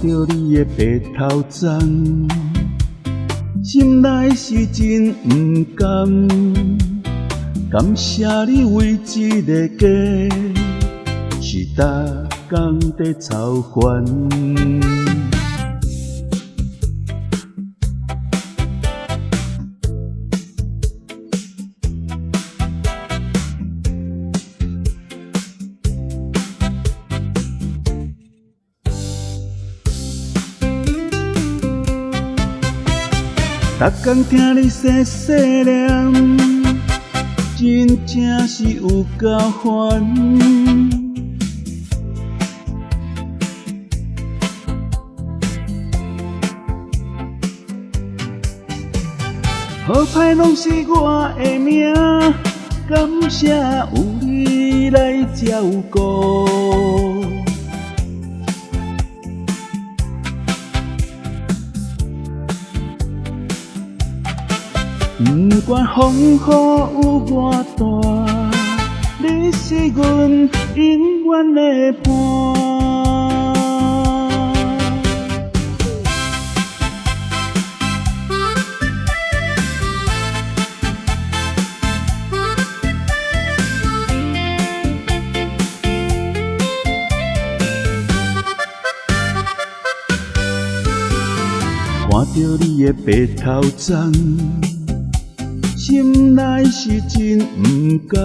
着你的白头鬃，心内是真不甘。感谢你为一个家，是逐工在操烦。逐工听你细细念，真正是有够烦。好歹拢是我的命，感谢有你来照顾。不管风雨有偌大，你是阮永远的伴。看着你的白头鬃，心内是真不甘。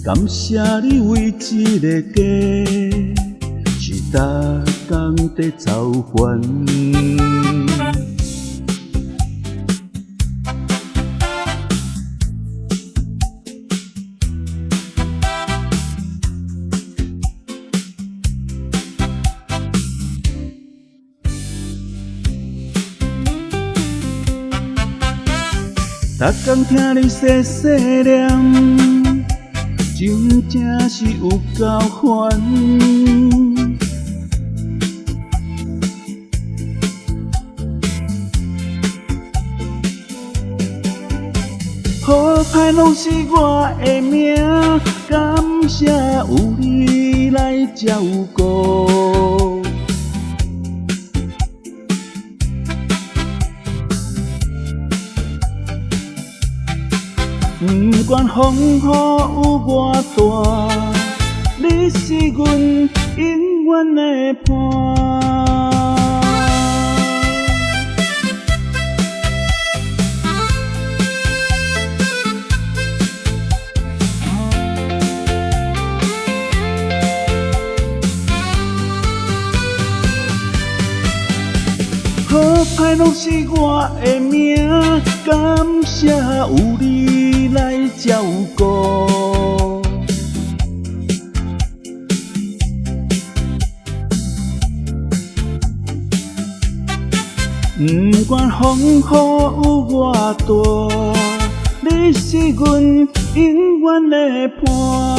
感谢你为一个家，是逐工在操烦。逐工听你细细念，真正是有够烦。好歹拢是我的命，感谢有你来照顾。不管风雨有偌大，你是阮永远的伴。好歹拢是我的命，感谢有你来照顾。不管风雨有偌大，你是阮永远的伴。